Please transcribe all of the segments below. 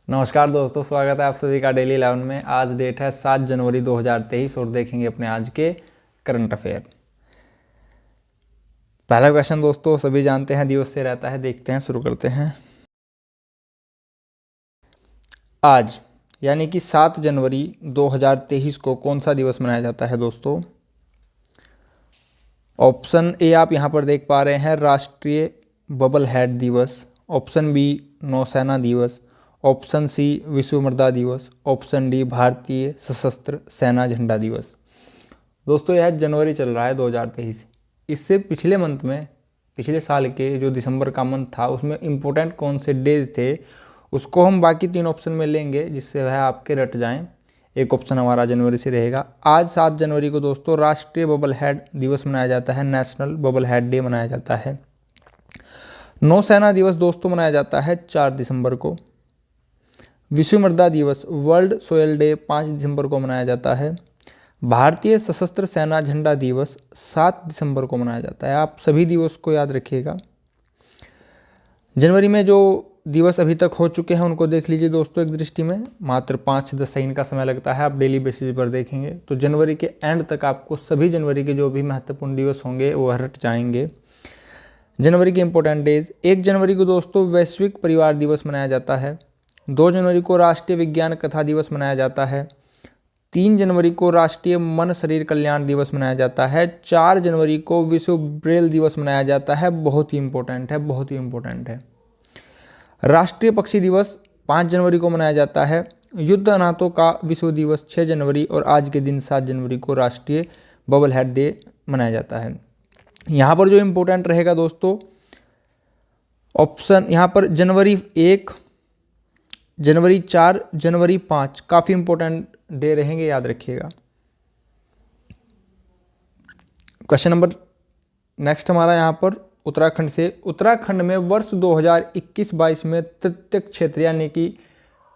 नमस्कार दोस्तों, स्वागत है आप सभी का डेली 11 में। आज डेट है 7 जनवरी 2023 और देखेंगे अपने आज के करंट अफेयर। पहला क्वेश्चन दोस्तों सभी जानते हैं दिवस से रहता है, देखते हैं, शुरू करते हैं। आज यानी कि 7 जनवरी 2023 को कौन सा दिवस मनाया जाता है दोस्तों? ऑप्शन ए आप यहाँ पर देख पा रहे हैं, राष्ट्रीय बबल हेड दिवस। ऑप्शन बी नौसेना दिवस। ऑप्शन सी विश्व मृदा दिवस। ऑप्शन डी भारतीय सशस्त्र सेना झंडा दिवस। दोस्तों यह जनवरी चल रहा है 2023। इससे पिछले मंथ में, पिछले साल के जो दिसंबर का मंथ था, उसमें इम्पोर्टेंट कौन से डेज थे उसको हम बाकी 3 ऑप्शन में लेंगे, जिससे वह आपके रट जाएं। एक ऑप्शन हमारा जनवरी से रहेगा। आज 7 जनवरी को दोस्तों राष्ट्रीय बबल हेड दिवस मनाया जाता है, नेशनल बबल हेड डे मनाया जाता है। नौसेना दिवस दोस्तों मनाया जाता है 4 दिसंबर को। विश्व मृदा दिवस, वर्ल्ड सोयल डे 5 दिसंबर को मनाया जाता है। भारतीय सशस्त्र सेना झंडा दिवस 7 दिसंबर को मनाया जाता है। आप सभी दिवस को याद रखिएगा। जनवरी में जो दिवस अभी तक हो चुके हैं उनको देख लीजिए दोस्तों। एक दृष्टि में मात्र 5 से 10 सेकंड का समय लगता है, आप डेली बेसिस पर देखेंगे तो जनवरी के एंड तक आपको सभी जनवरी के जो भी महत्वपूर्ण दिवस होंगे वो रट जाएंगे। जनवरी के इंपॉर्टेंट डेज: 1 जनवरी को दोस्तों वैश्विक परिवार दिवस मनाया जाता है। 2 जनवरी को राष्ट्रीय विज्ञान कथा दिवस मनाया जाता है। 3 जनवरी को राष्ट्रीय मन शरीर कल्याण दिवस मनाया जाता है। 4 जनवरी को विश्व ब्रेल दिवस मनाया जाता है। बहुत ही इंपॉर्टेंट है, बहुत ही इंपॉर्टेंट है। राष्ट्रीय पक्षी दिवस 5 जनवरी को मनाया जाता है। युद्ध अनाथों का विश्व दिवस 6 जनवरी और आज के दिन 7 जनवरी को राष्ट्रीय बबल हेड डे मनाया जाता है। यहाँ पर जो इम्पोर्टेंट रहेगा दोस्तों, ऑप्शन यहाँ पर जनवरी 1, जनवरी 4, जनवरी 5 काफ़ी इंपॉर्टेंट डे रहेंगे, याद रखिएगा। क्वेश्चन नंबर नेक्स्ट हमारा यहाँ पर उत्तराखंड से। उत्तराखंड में वर्ष 2021-22 में तृतीय क्षेत्र यानी कि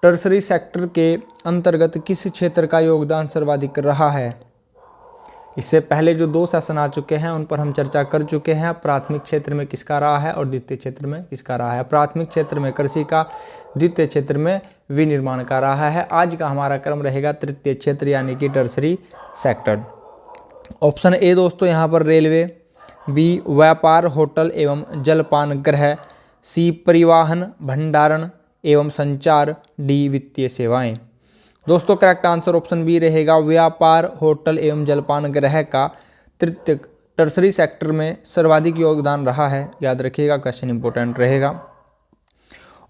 टर्सरी सेक्टर के अंतर्गत किस क्षेत्र का योगदान सर्वाधिक रहा है? इससे पहले जो 2 सेशन आ चुके हैं उन पर हम चर्चा कर चुके हैं। प्राथमिक क्षेत्र में किसका रहा है और द्वितीय क्षेत्र में किसका रहा है। प्राथमिक क्षेत्र में कृषि का, द्वितीय क्षेत्र में विनिर्माण का रहा है। आज का हमारा क्रम रहेगा तृतीय क्षेत्र यानी कि टर्सरी सेक्टर। ऑप्शन ए दोस्तों यहाँ पर रेलवे, बी व्यापार होटल एवं जलपान गृह, सी परिवहन भंडारण एवं संचार, डी वित्तीय सेवाएं। दोस्तों करेक्ट आंसर ऑप्शन बी रहेगा, व्यापार होटल एवं जलपान गृह का तृतीय टर्सरी सेक्टर में सर्वाधिक योगदान रहा है। याद रखिएगा, क्वेश्चन इंपॉर्टेंट रहेगा।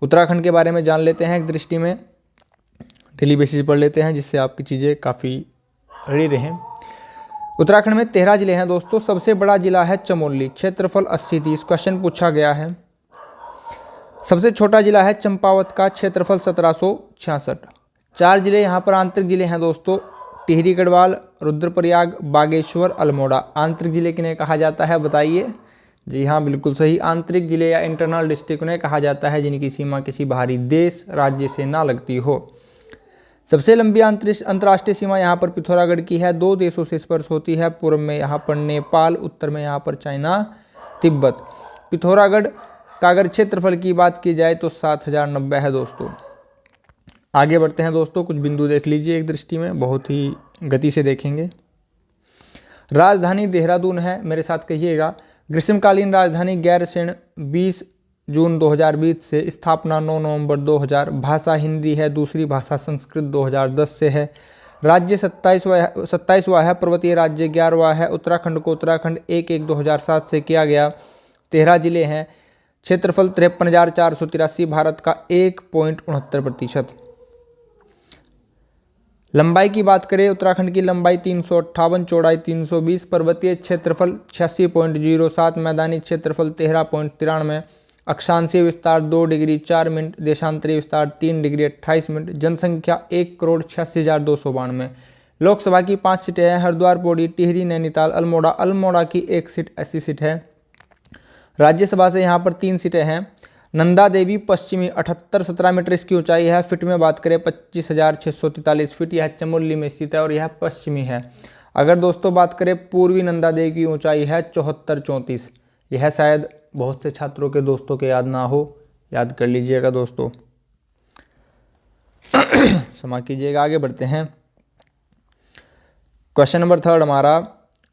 उत्तराखंड के बारे में जान लेते हैं एक दृष्टि में, डेली बेसिस पढ़ लेते हैं जिससे आपकी चीज़ें काफ़ी रेडी रहें। उत्तराखंड में 13 जिले हैं दोस्तों। सबसे बड़ा जिला है चमोली, क्षेत्रफल 80-30 क्वेश्चन पूछा गया है। सबसे छोटा जिला है चंपावत का, क्षेत्रफल 1766। 4 जिले यहाँ पर आंतरिक जिले हैं दोस्तों, टिहरी गढ़वाल, रुद्रप्रयाग, बागेश्वर, अल्मोड़ा। आंतरिक जिले किन्हें कहा जाता है बताइए? जी हाँ, बिल्कुल सही। आंतरिक जिले या इंटरनल डिस्ट्रिक्ट उन्हें कहा जाता है जिनकी सीमा किसी बाहरी देश राज्य से ना लगती हो। सबसे लंबी अंतर्राष्ट्रीय सीमा यहाँ पर पिथौरागढ़ की है, 2 देशों से स्पर्श होती है। पूर्व में यहाँ पर नेपाल, उत्तर में यहाँ पर चाइना, तिब्बत। पिथौरागढ़ का अगर क्षेत्रफल की बात की जाए तो 7090 है दोस्तों। आगे बढ़ते हैं दोस्तों, कुछ बिंदु देख लीजिए एक दृष्टि में, बहुत ही गति से देखेंगे। राजधानी देहरादून है, मेरे साथ कहिएगा। ग्रीष्मकालीन राजधानी गैरसैंण, 20 जून 2020 से, स्थापना 9 नवंबर 2000। भाषा हिंदी है, दूसरी भाषा संस्कृत 2010 से है। राज्य 27वां है, पर्वतीय राज्य 11वां है। उत्तराखंड को उत्तराखंड 1/1/2007 से किया गया। 13 जिले हैं, क्षेत्रफल 53,483, भारत का 1.69%। लंबाई की बात करें, उत्तराखंड की लंबाई 358, चौड़ाई 320, पर्वतीय क्षेत्रफल 86.07, मैदानी क्षेत्रफल 13.93, अक्षांशीय विस्तार 2 डिग्री 4 मिनट, देशांतरीय विस्तार 3 डिग्री 28 मिनट, जनसंख्या 1,86,292। लोकसभा की 5 सीटें हैं, हरिद्वार, पौड़ी, टिहरी, नैनीताल, अल्मोड़ा। अल्मोड़ा की 1 सीट ऐसी सीट है। राज्यसभा से यहाँ पर 3 सीटें हैं। नंदा देवी पश्चिमी 78-17 मीटर इसकी ऊंचाई है। फिट में बात करें 25,643 फिट, यह चमोली में स्थित है और यह पश्चिमी है। अगर दोस्तों बात करें पूर्वी नंदा देवी की ऊंचाई है 74-34, यह शायद बहुत से छात्रों के दोस्तों के याद ना हो, याद कर लीजिएगा दोस्तों। क्षमा कीजिएगा, आगे बढ़ते हैं। क्वेश्चन नंबर 3 हमारा,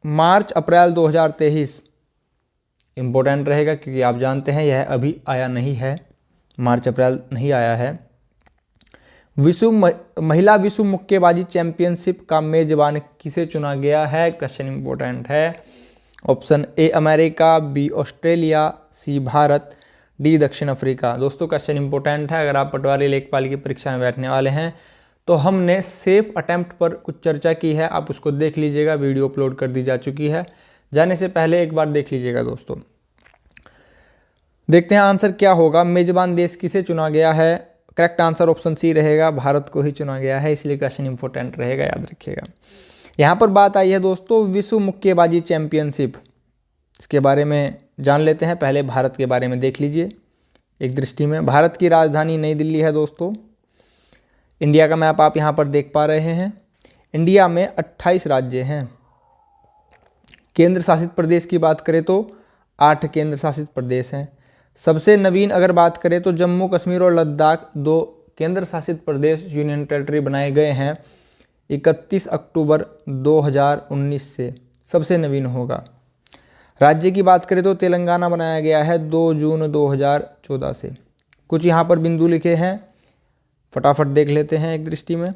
मार्च अप्रैल 2023 इम्पोर्टेंट रहेगा क्योंकि आप जानते हैं यह अभी आया नहीं है, मार्च अप्रैल नहीं आया है। महिला विश्व मुक्केबाजी चैंपियनशिप का मेजबान किसे चुना गया है? क्वेश्चन इंपॉर्टेंट है। Option A America, B Australia, C Bharat, D दक्षिण अफ्रीका। दोस्तों क्वेश्चन इंपॉर्टेंट है, अगर आप पटवारी लेखपाल की परीक्षा में बैठने वाले हैं तो हमने सेफ अटेम्प्ट पर कुछ चर्चा की है, आप उसको देख लीजिएगा, वीडियो अपलोड कर दी जा चुकी है, जाने से पहले एक बार देख लीजिएगा। दोस्तों देखते हैं आंसर क्या होगा, मेजबान देश किसे चुना गया है? करेक्ट आंसर ऑप्शन सी रहेगा, भारत को ही चुना गया है, इसलिए क्वेश्चन इंपॉर्टेंट रहेगा, याद रखिएगा। यहाँ पर बात आई है दोस्तों विश्व मुक्केबाजी चैंपियनशिप, इसके बारे में जान लेते हैं। पहले भारत के बारे में देख लीजिए एक दृष्टि में। भारत की राजधानी नई दिल्ली है दोस्तों। इंडिया का मैप आप यहाँ पर देख पा रहे हैं। इंडिया में 28 राज्य हैं। केंद्र शासित प्रदेश की बात करें तो 8 केंद्र शासित प्रदेश हैं। सबसे नवीन अगर बात करें तो जम्मू कश्मीर और लद्दाख 2 केंद्र शासित प्रदेश यूनियन टेरिटरी बनाए गए हैं 31 अक्टूबर 2019 से, सबसे नवीन होगा। राज्य की बात करें तो तेलंगाना बनाया गया है 2 जून 2014 से। कुछ यहाँ पर बिंदु लिखे हैं, फटाफट देख लेते हैं एक दृष्टि में।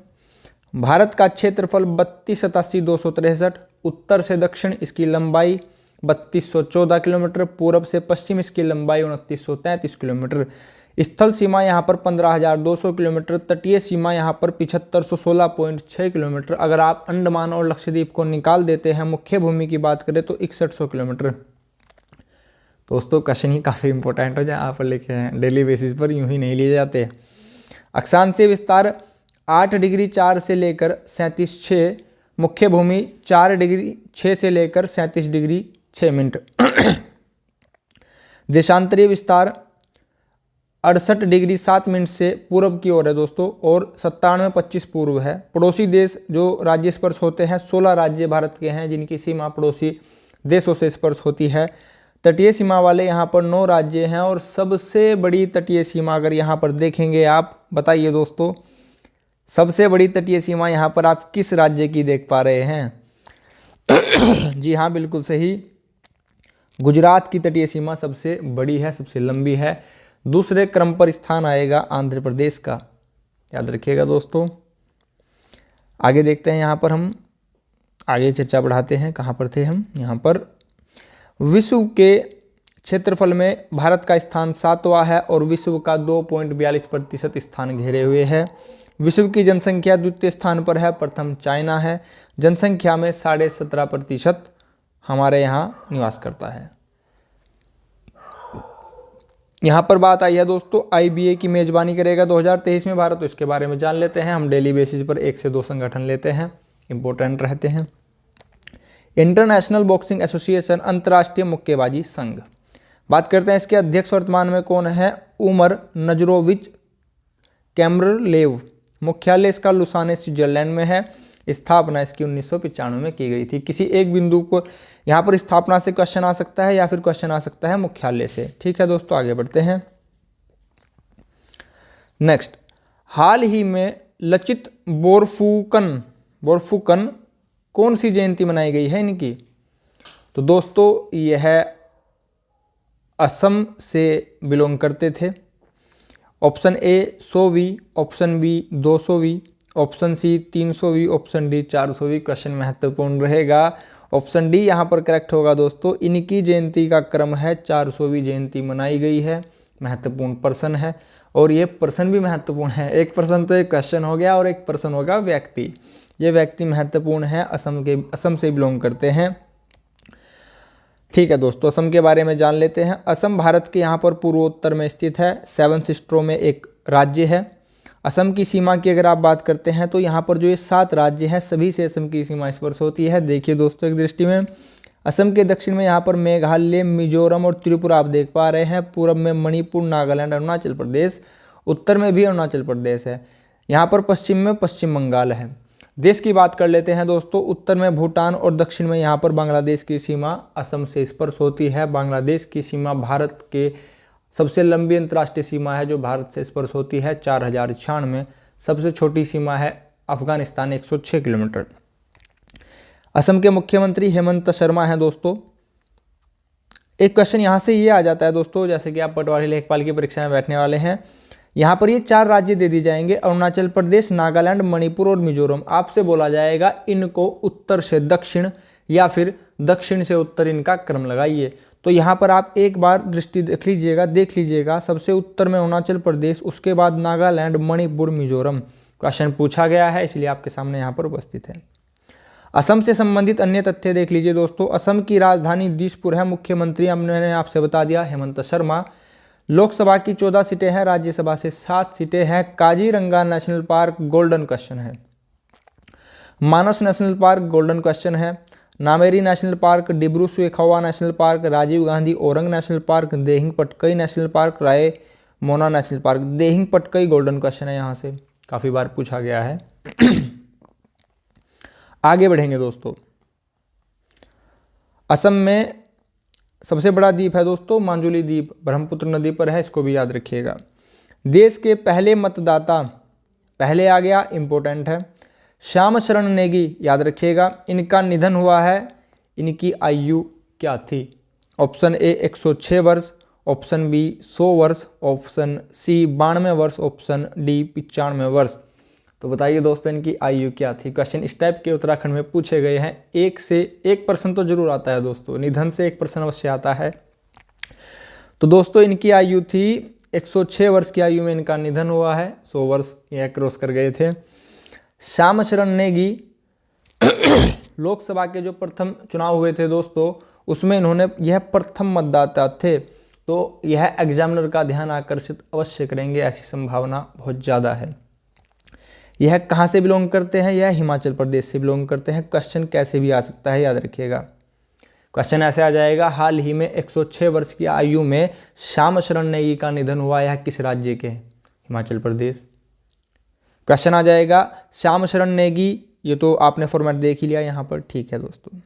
भारत का क्षेत्रफल 32,87,263, उत्तर से दक्षिण इसकी लंबाई 3214 किलोमीटर, पूरब से पश्चिम इसकी लंबाई 2933 किलोमीटर, स्थल सीमा यहाँ पर 15,200 किलोमीटर, तटीय सीमा यहाँ पर 7516.6 किलोमीटर। अगर आप अंडमान और लक्षद्वीप को निकाल देते हैं, मुख्य भूमि की बात करें तो 6100 किलोमीटर। दोस्तों क्वेश्चन ही काफ़ी इंपॉर्टेंट हो जाए, यहाँ पर लिखे हैं, डेली बेसिस पर यूं ही नहीं लिए जाते। अक्षांशीय विस्तार 8 डिग्री 4 से लेकर 37.6, मुख्य भूमि 4 डिग्री 6 से लेकर 37 डिग्री 6 मिनट। देशांतरीय विस्तार 68 डिग्री 7 मिनट से पूर्व की ओर है दोस्तों, और 97.25 पूर्व है। पड़ोसी देश जो राज्य स्पर्श होते हैं 16 राज्य भारत के हैं जिनकी सीमा पड़ोसी देशों से स्पर्श होती है। तटीय सीमा वाले यहाँ पर 9 राज्य हैं, और सबसे बड़ी तटीय सीमा अगर यहाँ पर देखेंगे आप, बताइए दोस्तों सबसे बड़ी तटीय सीमा यहाँ पर आप किस राज्य की देख पा रहे हैं? जी हाँ, बिल्कुल सही, गुजरात की तटीय सीमा सबसे बड़ी है, सबसे लंबी है। दूसरे क्रम पर स्थान आएगा आंध्र प्रदेश का, याद रखिएगा दोस्तों। आगे देखते हैं, यहाँ पर हम आगे चर्चा बढ़ाते हैं। कहाँ पर थे हम? यहाँ पर विश्व के क्षेत्रफल में भारत का स्थान 7वां है और विश्व का 2.42% स्थान घेरे हुए है। विश्व की जनसंख्या द्वितीय स्थान पर है, प्रथम चाइना है। जनसंख्या में 17.5% हमारे यहाँ निवास करता है। यहाँ पर बात आई है दोस्तों IBA की मेजबानी करेगा 2023 में भारत, तो इसके बारे में जान लेते हैं। हम डेली बेसिस पर 1 से 2 संगठन लेते हैं, इंपॉर्टेंट रहते हैं। इंटरनेशनल बॉक्सिंग एसोसिएशन, अंतर्राष्ट्रीय मुक्केबाजी संघ, बात करते हैं इसके अध्यक्ष वर्तमान में कौन है? उमर नजरोविच कैमरलेव। मुख्यालय इसका लुसाने स्विट्जरलैंड में है। स्थापना इसकी 1995 में की गई थी। किसी एक बिंदु को यहाँ पर स्थापना से क्वेश्चन आ सकता है या फिर क्वेश्चन आ सकता है मुख्यालय से। ठीक है दोस्तों, आगे बढ़ते हैं। नेक्स्ट, हाल ही में लचित बोरफुकन कौन सी जयंती मनाई गई है इनकी? तो दोस्तों यह असम से बिलोंग करते थे। ऑप्शन ए 100वीं, ऑप्शन बी 200वीं, ऑप्शन सी 300वीं, ऑप्शन डी 400वीं। क्वेश्चन महत्वपूर्ण रहेगा, ऑप्शन डी यहाँ पर करेक्ट होगा दोस्तों। इनकी जयंती का क्रम है 400वीं जयंती मनाई गई है। महत्वपूर्ण पर्सन है, और ये पर्सन भी महत्वपूर्ण है। एक पर्सन तो एक क्वेश्चन हो गया और एक पर्सन होगा व्यक्ति। ये व्यक्ति महत्वपूर्ण है, असम से बिलोंग करते हैं। ठीक है दोस्तों, असम के बारे में जान लेते हैं। असम भारत के यहाँ पर पूर्वोत्तर में स्थित है, 7 सिस्टरों में एक राज्य है। असम की सीमा की अगर आप बात करते हैं तो यहाँ पर जो ये 7 राज्य हैं सभी से असम की सीमा स्पर्श होती है। देखिए दोस्तों एक दृष्टि में, असम के दक्षिण में यहाँ पर मेघालय, मिजोरम और त्रिपुरा आप देख पा रहे हैं। पूर्व में मणिपुर, नागालैंड, अरुणाचल प्रदेश, उत्तर में भी अरुणाचल प्रदेश है। यहाँ पर पश्चिम में पश्चिम बंगाल है। देश की बात कर लेते हैं दोस्तों, उत्तर में भूटान और दक्षिण में यहाँ पर बांग्लादेश की सीमा असम से स्पर्श होती है। बांग्लादेश की सीमा भारत के सबसे लंबी अंतर्राष्ट्रीय सीमा है जो भारत से स्पर्श होती है, 4096 सबसे छोटी सीमा है अफगानिस्तान 106 किलोमीटर। असम के मुख्यमंत्री हेमंत शर्मा हैं दोस्तों। एक क्वेश्चन यहाँ से ये आ जाता है दोस्तों, जैसे कि आप पटवारी लेखपाल की परीक्षा में बैठने वाले हैं, यहाँ पर ये 4 राज्य दे दी जाएंगे, अरुणाचल प्रदेश, नागालैंड, मणिपुर और मिजोरम। आपसे बोला जाएगा इनको उत्तर से दक्षिण या फिर दक्षिण से उत्तर इनका क्रम लगाइए। तो यहाँ पर आप एक बार दृष्टि देख लीजिएगा, सबसे उत्तर में अरुणाचल प्रदेश, उसके बाद नागालैंड, मणिपुर, मिजोरम। क्वेश्चन पूछा गया है इसलिए आपके सामने यहाँ पर उपस्थित है। असम से संबंधित अन्य तथ्य देख लीजिए दोस्तों। असम की राजधानी दिसपुर है, मुख्यमंत्री मैंने आपसे बता दिया हेमंत शर्मा। लोकसभा की 14 सीटें हैं, राज्यसभा से 7 सीटें हैं। Kaziranga national park golden question है। Manas national park golden question है। Nameri national park, Dibru Saikhowa national park, Rajiv Gandhi Orang national park, Dehing Patkai national park, Raimona national park. Dehing Patkai golden question है, यहाँ से काफ़ी बार पूछा गया है। आगे बढ़ेंगे दोस्तों। असम में सबसे बड़ा द्वीप है दोस्तों मांजुली द्वीप, ब्रह्मपुत्र नदी पर है, इसको भी याद रखिएगा। देश के पहले मतदाता, पहले आ गया, इंपॉर्टेंट है, श्याम शरण नेगी, याद रखिएगा। इनका निधन हुआ है, इनकी आयु क्या थी? ऑप्शन ए 106 वर्ष, ऑप्शन बी 100 वर्ष, ऑप्शन सी 92 वर्ष, ऑप्शन डी 95 वर्ष। तो बताइए दोस्तों इनकी आयु क्या थी? क्वेश्चन इस टाइप के उत्तराखंड में पूछे गए हैं। 1% तो जरूर आता है दोस्तों, निधन से 1% अवश्य आता है। तो दोस्तों इनकी आयु थी 106 वर्ष की आयु में इनका निधन हुआ है, 100 वर्ष यह क्रॉस कर गए थे। श्याम शरण नेगी लोकसभा के जो प्रथम चुनाव हुए थे दोस्तों, उसमें इन्होंने, यह प्रथम मतदाता थे, तो यह एग्जामिनर का ध्यान आकर्षित अवश्य करेंगे, ऐसी संभावना बहुत ज़्यादा है। यह कहाँ से बिलोंग करते हैं? यह हिमाचल प्रदेश से बिलोंग करते हैं। क्वेश्चन कैसे भी आ सकता है, याद रखिएगा। क्वेश्चन ऐसे आ जाएगा, हाल ही में 106 वर्ष की आयु में श्याम शरण नेगी का निधन हुआ, यह किस राज्य के? हिमाचल प्रदेश। क्वेश्चन आ जाएगा श्याम शरण नेगी, ये तो आपने फॉर्मेट देख ही लिया यहाँ पर, ठीक है दोस्तों।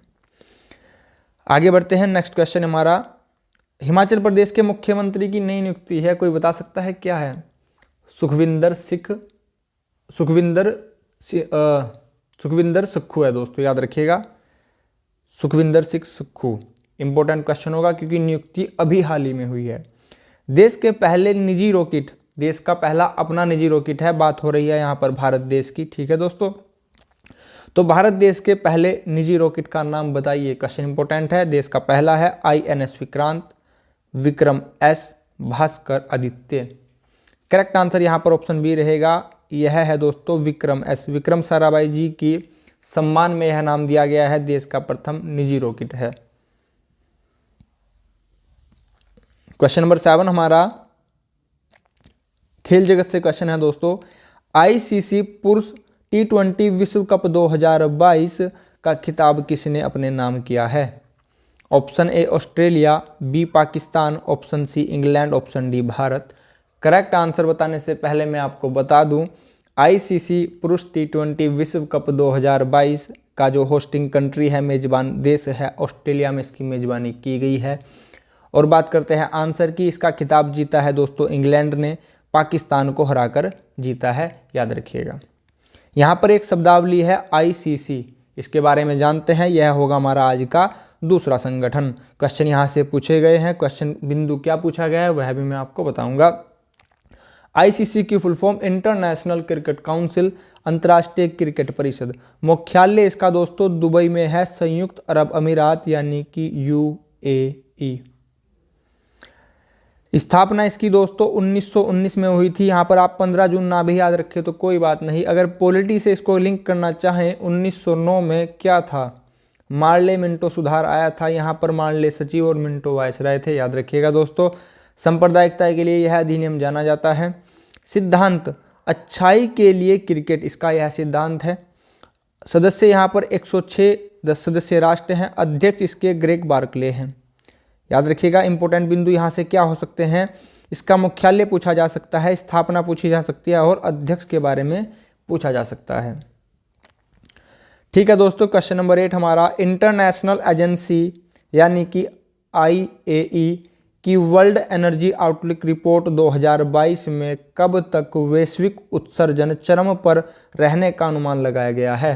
आगे बढ़ते हैं। नेक्स्ट क्वेश्चन हमारा, हिमाचल प्रदेश के मुख्यमंत्री की नई नियुक्ति है, कोई बता सकता है क्या है? सुखविंदर सुक्खू है दोस्तों, याद रखिएगा, सुखविंदर सिंह सुक्खू। इंपॉर्टेंट क्वेश्चन होगा क्योंकि नियुक्ति अभी हाल ही में हुई है। देश के पहले निजी रॉकेट, देश का पहला अपना निजी रॉकेट है, बात हो रही है यहाँ पर भारत देश की, ठीक है दोस्तों। तो भारत देश के पहले निजी रॉकेट का नाम बताइए, क्वेश्चन इंपॉर्टेंट है। देश का पहला है INS Vikrant, Vikram S, Bhaskar, Aditya. Correct answer यहाँ पर ऑप्शन बी रहेगा, यह है दोस्तों विक्रम S। विक्रम साराभाई जी की सम्मान में यह नाम दिया गया है, देश का प्रथम निजी रॉकेट है। क्वेश्चन नंबर 7 हमारा खेल जगत से क्वेश्चन है दोस्तों। ICC पुरुष T20 विश्व कप 2022 का खिताब किसने अपने नाम किया है? Option A Australia, B Pakistan, option C England, option D Bharat. Correct answer बताने से पहले मैं आपको बता दूं, ICC पुरुष T20 विश्व कप 2022 का जो होस्टिंग कंट्री है, मेजबान देश है, ऑस्ट्रेलिया में इसकी मेजबानी की गई है। और बात करते हैं आंसर की, इसका खिताब जीता है दोस्तों इंग्लैंड ने, पाकिस्तान को हराकर जीता है, याद रखिएगा। यहाँ पर एक शब्दावली है ICC, इसके बारे में जानते हैं, यह होगा हमारा आज का दूसरा संगठन। क्वेश्चन यहाँ से पूछे गए हैं, क्वेश्चन बिंदु क्या पूछा गया है वह भी मैं आपको बताऊंगा। ICC की full form international cricket council, अंतर्राष्ट्रीय क्रिकेट परिषद। मुख्यालय इसका दोस्तों दुबई में है, संयुक्त अरब अमीरात यानी कि UAE। स्थापना इसकी दोस्तों 1919 में हुई थी। यहाँ पर आप 15 जून ना भी याद रखें तो कोई बात नहीं। अगर पॉलिटी से इसको लिंक करना चाहें, 1909 में क्या था, मार्ले मिंटो सुधार आया था, यहाँ पर मार्ले सचिव और मिंटो वायसराय थे, याद रखिएगा दोस्तों। सांप्रदायिकता के लिए यह अधिनियम जाना जाता है। सिद्धांत अच्छाई के लिए क्रिकेट, इसका यह सिद्धांत है। सदस्य यहाँ पर 106 सदस्य राष्ट्र हैं। अध्यक्ष इसके ग्रेग बार्कले हैं, याद रखिएगा। इंपॉर्टेंट बिंदु यहाँ से क्या हो सकते हैं, इसका मुख्यालय पूछा जा सकता है, स्थापना पूछी जा सकती है और अध्यक्ष के बारे में पूछा जा सकता है, ठीक है दोस्तों। क्वेश्चन नंबर 8 हमारा, इंटरनेशनल एजेंसी यानी कि IAEA कि वर्ल्ड एनर्जी आउटलुक रिपोर्ट 2022 में कब तक वैश्विक उत्सर्जन चरम पर रहने का अनुमान लगाया गया है।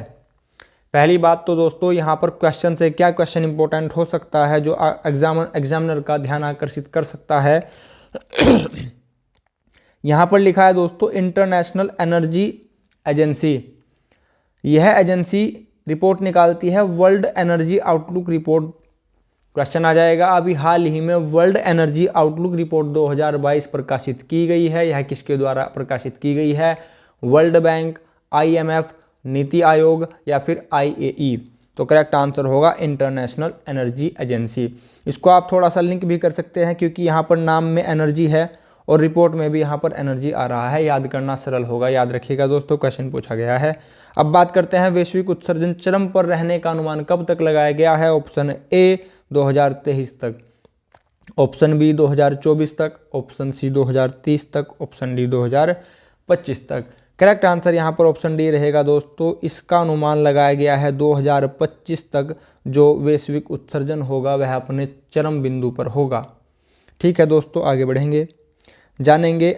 पहली बात तो दोस्तों यहाँ पर क्वेश्चन से क्या क्वेश्चन इंपॉर्टेंट हो सकता है जो एग्जामिनर का ध्यान आकर्षित कर सकता है। यहाँ पर लिखा है दोस्तों इंटरनेशनल एनर्जी एजेंसी, यह एजेंसी रिपोर्ट निकालती है world energy outlook report. Question आ जाएगा अभी हाल ही में वर्ल्ड एनर्जी आउटलुक रिपोर्ट 2022 प्रकाशित की गई है, यह किसके द्वारा प्रकाशित की गई है? World bank, IMF, NITI Aayog या फिर IAE। तो करेक्ट आंसर होगा इंटरनेशनल एनर्जी एजेंसी। इसको आप थोड़ा सा लिंक भी कर सकते हैं क्योंकि यहाँ पर नाम में एनर्जी है और रिपोर्ट में भी यहाँ पर एनर्जी आ रहा है, याद करना सरल होगा। याद रखिएगा दोस्तों, क्वेश्चन पूछा गया है। अब बात करते हैं वैश्विक उत्सर्जन चरम पर रहने का अनुमान कब तक लगाया गया है। ऑप्शन ए 2023 तक, ऑप्शन बी 2024 तक, ऑप्शन सी 2030 तक, ऑप्शन डी 2025 तक। करेक्ट आंसर यहाँ पर ऑप्शन डी रहेगा दोस्तों। इसका अनुमान लगाया गया है 2025 तक जो वैश्विक उत्सर्जन होगा वह अपने चरम बिंदु पर होगा। ठीक है दोस्तों, आगे बढ़ेंगे, जानेंगे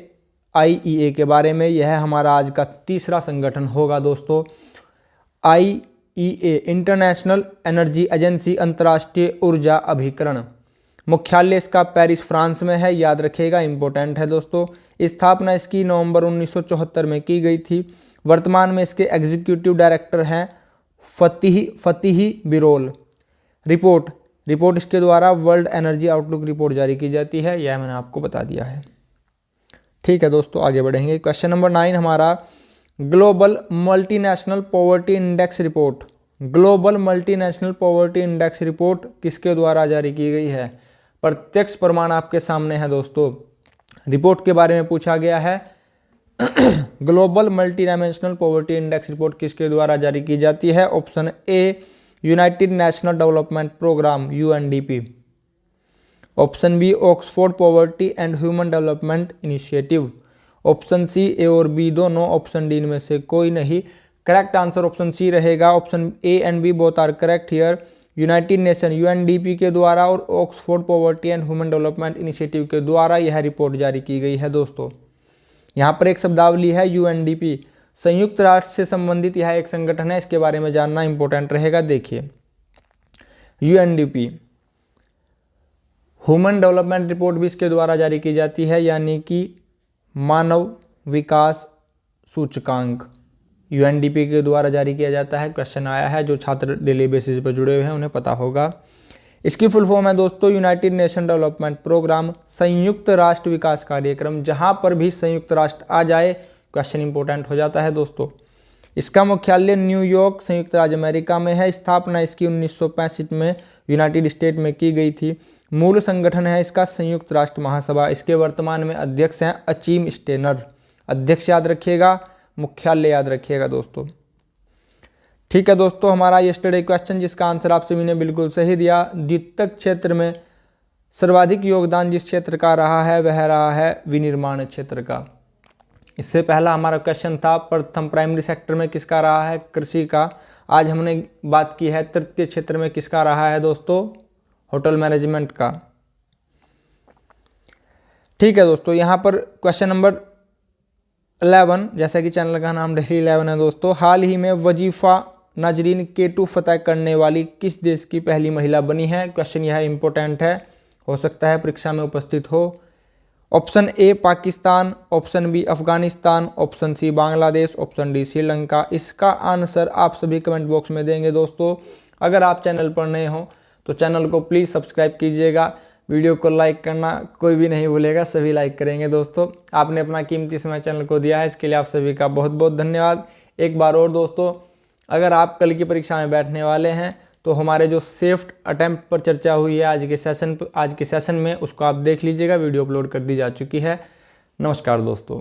IEA के बारे में। यह हमारा आज का तीसरा संगठन होगा दोस्तों। IEA इंटरनेशनल एनर्जी एजेंसी, अंतर्राष्ट्रीय ऊर्जा अभिकरण। मुख्यालय इसका पेरिस फ्रांस में है, याद रखिएगा, इंपॉर्टेंट है दोस्तों। स्थापना इसकी नवंबर 1974 में की गई थी। वर्तमान में इसके एग्जीक्यूटिव डायरेक्टर हैं फतिही बिरोल। रिपोर्ट इसके द्वारा वर्ल्ड एनर्जी आउटलुक रिपोर्ट जारी की जाती है, यह मैंने आपको बता दिया है। ठीक है दोस्तों, आगे बढ़ेंगे। क्वेश्चन नंबर 9 हमारा global multinational poverty index report. Global multinational poverty index report किसके द्वारा जारी की गई है? प्रत्यक्ष प्रमाण आपके सामने है दोस्तों। रिपोर्ट के बारे में पूछा गया है। Global multinational poverty index report किसके द्वारा जारी की जाती है? Option A united national development programme UNDP, option B Oxford poverty and human development initiative, option C A और बी दोनों, ऑप्शन डी इनमें से कोई नहीं। करेक्ट आंसर ऑप्शन सी रहेगा। Option A and B both are correct here. United nation UNDP के द्वारा और Oxford poverty and human development initiative के द्वारा यह रिपोर्ट जारी की गई है दोस्तों। यहाँ पर एक शब्दावली है UNDP, संयुक्त राष्ट्र से संबंधित यह एक संगठन है, इसके बारे में जानना इंपॉर्टेंट रहेगा। देखिए UNDP ह्यूमन डेवलपमेंट रिपोर्ट भी इसके द्वारा जारी की जाती है, यानी कि मानव विकास सूचकांक UNDP के द्वारा जारी किया जाता है। क्वेश्चन आया है, जो छात्र डेली बेसिस पर जुड़े हुए हैं उन्हें पता होगा। इसकी फुल फॉर्म है दोस्तों यूनाइटेड नेशन डेवलपमेंट प्रोग्राम, संयुक्त राष्ट्र विकास कार्यक्रम। जहां पर भी संयुक्त राष्ट्र आ जाए क्वेश्चन इंपॉर्टेंट हो जाता है दोस्तों। इसका मुख्यालय न्यूयॉर्क, संयुक्त राज्य अमेरिका में है। स्थापना इसकी 1965 में यूनाइटेड स्टेट में की गई थी। मूल संगठन है इसका संयुक्त राष्ट्र महासभा। इसके वर्तमान में अध्यक्ष हैं अचीम स्टेनर। अध्यक्ष याद रखिएगा, मुख्यालय याद रखिएगा दोस्तों। ठीक है दोस्तों, हमारा यस्टरडे क्वेश्चन जिसका आंसर आप सभी ने बिल्कुल सही दिया। द्वितीयक क्षेत्र में सर्वाधिक योगदान जिस क्षेत्र का रहा है वह रहा है विनिर्माण क्षेत्र का। इससे पहला हमारा क्वेश्चन था प्रथम प्राइमरी सेक्टर में किसका रहा है? कृषि का। आज हमने बात की है तृतीय क्षेत्र में किसका रहा है दोस्तों? होटल मैनेजमेंट का। ठीक है दोस्तों, यहाँ पर क्वेश्चन नंबर 11, जैसा कि चैनल का नाम डेली 11 है दोस्तों। हाल ही में वजीफा नाजरीन K2 फतह करने वाली किस देश की पहली महिला बनी है? क्वेश्चन यह इंपॉर्टेंट है, हो सकता है परीक्षा में उपस्थित हो। Option A Pakistan, option B Afghanistan, option C Bangladesh, option D Sri Lanka. इसका आंसर आप सभी कमेंट बॉक्स में देंगे दोस्तों। अगर आप चैनल पर नए हो तो चैनल को प्लीज़ सब्सक्राइब कीजिएगा। वीडियो को लाइक करना कोई भी नहीं भूलेगा, सभी लाइक करेंगे दोस्तों। आपने अपना कीमती समय चैनल को दिया है, इसके लिए आप सभी का बहुत बहुत धन्यवाद। एक बार और दोस्तों, अगर आप कल की परीक्षा में बैठने वाले हैं तो हमारे जो सेफ्ट अटेम्प्ट पर चर्चा हुई है आज के सेशन में, उसको आप देख लीजिएगा। वीडियो अपलोड कर दी जा चुकी है। नमस्कार दोस्तों।